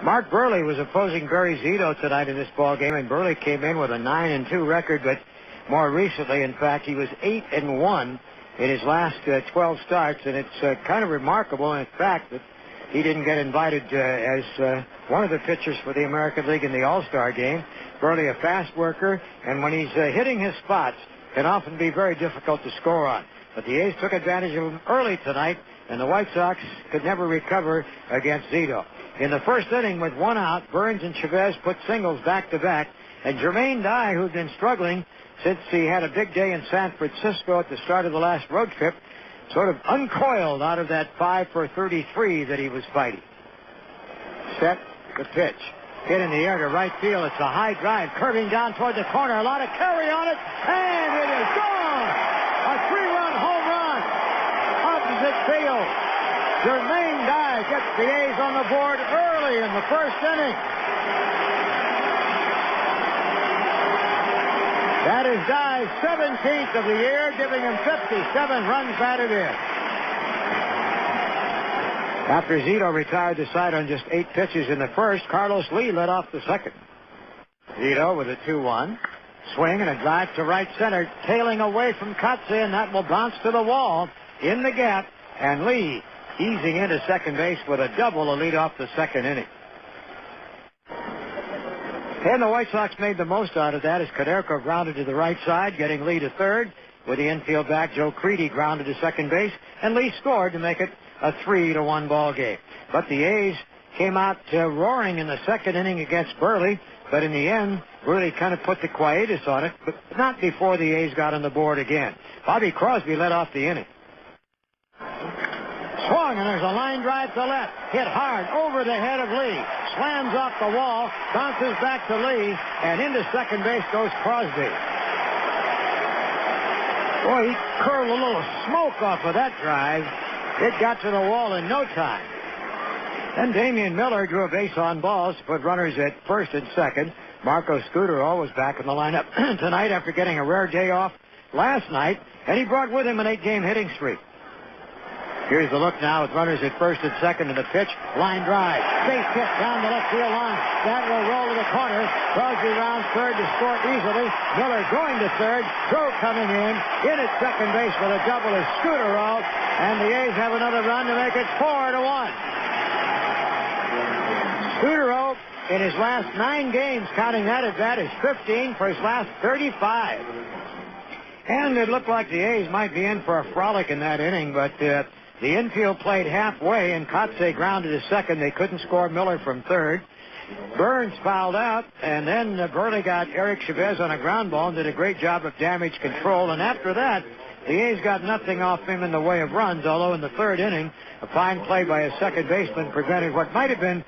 Mark Burley was opposing Barry Zito tonight in this ball game, and Burley came in with a 9-2 record, but more recently, in fact, he was 8-1 in his last 12 starts, and it's kind of remarkable, in fact, that he didn't get invited as one of the pitchers for the American League in the All-Star game. Burley, a fast worker, and when he's hitting his spots, can often be very difficult to score on. But the A's took advantage of him early tonight, and the White Sox could never recover against Zito. In the first inning, with one out, Burns and Chavez put singles back-to-back, and Jermaine Dye, who'd been struggling since he had a big day in San Francisco at the start of the last road trip, sort of uncoiled out of that 5-for-33 that he was fighting. Set the pitch. Hit in the air to right field. It's a high drive, curving down toward the corner. A lot of carry on it, and it is gone! A 3-run home run. Opposite field. Jermaine Dye gets the A's on the board early in the first inning. That is Dye's 17th of the year, giving him 57 runs batted in. After Zito retired the side on just 8 pitches in the first, Carlos Lee led off the second. Zito with a 2-1. Swing and a drive to right center, tailing away from Kotze, and that will bounce to the wall in the gap, and Lee easing into second base with a double to lead off the second inning. And the White Sox made the most out of that as Caderco grounded to the right side, getting Lee to third. With the infield back, Joe Creedy grounded to second base, and Lee scored to make it a 3-1 ball game. But the A's came out roaring in the second inning against Burley, but in the end, Burley kind of put the quietus on it, but not before the A's got on the board again. Bobby Crosby led off the inning. Swung, and there's a line drive to left. Hit hard over the head of Lee. Slams off the wall, bounces back to Lee, and into second base goes Crosby. Boy, he curled a little smoke off of that drive. It got to the wall in no time. Then Damian Miller drew a base on balls to put runners at first and second. Marco Scudero was back in the lineup tonight after getting a rare day off last night, and he brought with him an 8-game hitting streak. Here's the look now with runners at first and second, and the pitch. Line drive. Base hit down the left field line. That will roll to the corner. Crosby rounds third to score easily. Miller going to third. Crow coming in at second base with a double is Scudero, and the A's have another run to make it 4-1. Scudero, in his last 9 games, counting that at bat, is 15 for his last 35. And it looked like the A's might be in for a frolic in that inning, but the infield played halfway, and Kotze grounded to second. They couldn't score Miller from third. Burns fouled out, and then Burley got Eric Chavez on a ground ball and did a great job of damage control. And after that, the A's got nothing off him in the way of runs, although in the third inning, a fine play by a second baseman prevented what might have been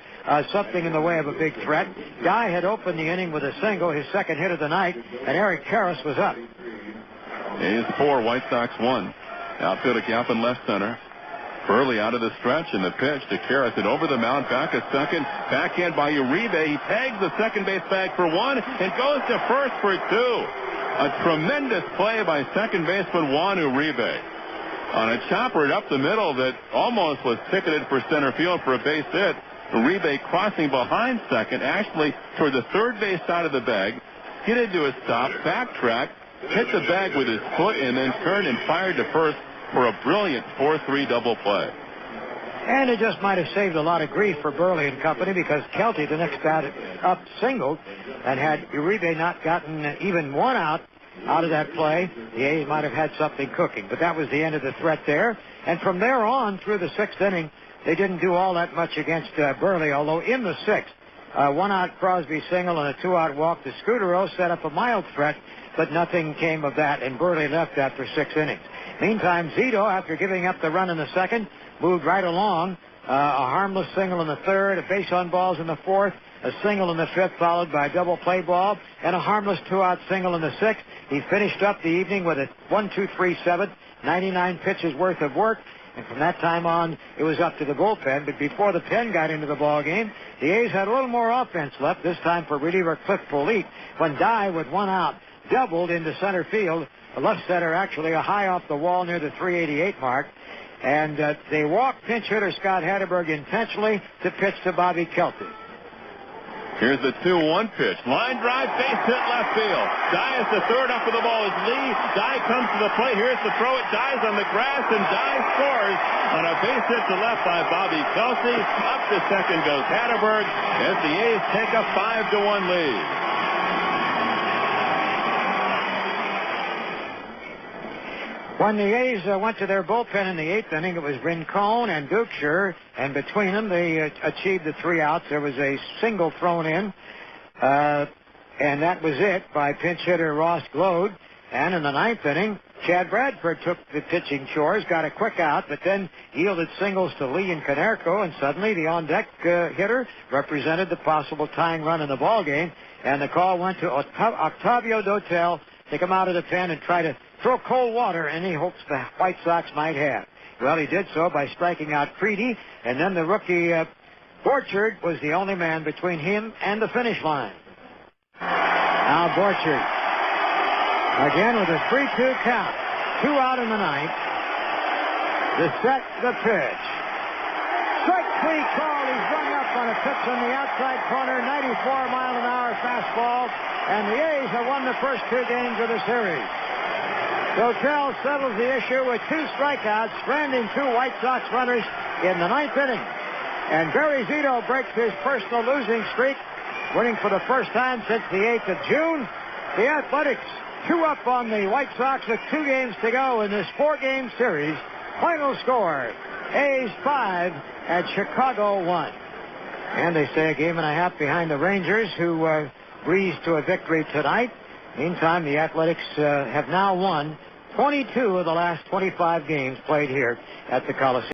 something in the way of a big threat. Dye had opened the inning with a single, his second hit of the night, and Eric Karras was up. A's 4, White Sox 1. Outfield a gap in left center. Burley out of the stretch, and the pitch to Karras, and over the mound, back a second, backhand by Uribe. He tags the second base bag for 1 and goes to first for 2. A tremendous play by second baseman Juan Uribe on a chopper up the middle that almost was ticketed for center field for a base hit. Uribe crossing behind second, actually toward the third base side of the bag, hit into a stop, backtrack, hit the bag with his foot, and then turned and fired to first for a brilliant 4-3 double play. And it just might have saved a lot of grief for Burley and company, because Kelty, the next bat up, singled, and had Uribe not gotten even one out of that play, the A's might have had something cooking. But that was the end of the threat there. And from there on through the 6th inning, they didn't do all that much against Burley, although in the 6th, one-out Crosby single and a 2-out walk to Scudero set up a mild threat, but nothing came of that, and Burley left after 6 innings. Meantime, Zito, after giving up the run in the 2nd, moved right along. A harmless single in the 3rd, a base on balls in the 4th, a single in the 5th, followed by a double play ball, and a harmless 2-out single in the 6th. He finished up the evening with a 1-2-3-7, 99 pitches worth of work. And from that time on, it was up to the bullpen. But before the pen got into the ball game, the A's had a little more offense left, this time for reliever Cliff Foley, when Dye, with 1 out, doubled into center field. The left center actually a high off the wall near the 388 mark. And they walked pinch hitter Scott Hatterberg intentionally to pitch to Bobby Kelty. Here's the 2-1 pitch. Line drive, base hit left field. Dye is the third. Up with the ball is Lee. Dye comes to the plate. Here's the throw. It dies on the grass, and Dye scores on a base hit to left by Bobby Kelsey. Up to second goes Hatterberg as the A's take a 5-1 lead. When the A's went to their bullpen in the 8th inning, it was Rincon and Dukeshire, and between them they achieved the 3 outs. There was a single thrown in, and that was it by pinch hitter Ross Glode. And in the 9th inning, Chad Bradford took the pitching chores, got a quick out, but then yielded singles to Lee and Canerco, and suddenly the on-deck hitter represented the possible tying run in the ballgame, and the call went to Octavio Dotel to come out of the pen and try to throw cold water any hopes the White Sox might have. Well, he did so by striking out Preedy, and then the rookie Borchard was the only man between him and the finish line. Now Borchard again with a 3-2 count. 2 out in the 9th. The set, the pitch. Strike 3 call. He's rung up on a pitch on the outside corner. 94-mile-an-hour fastball. And the A's have won the first 2 games of the series. Dotel settles the issue with 2 strikeouts, stranding 2 White Sox runners in the 9th inning. And Barry Zito breaks his personal losing streak, winning for the first time since the 8th of June. The Athletics 2 up on the White Sox with 2 games to go in this 4-game series. Final score, A's 5 and Chicago 1. And they stay a game and a half behind the Rangers, who breezed to a victory tonight. Meantime, the Athletics have now won 22 of the last 25 games played here at the Coliseum.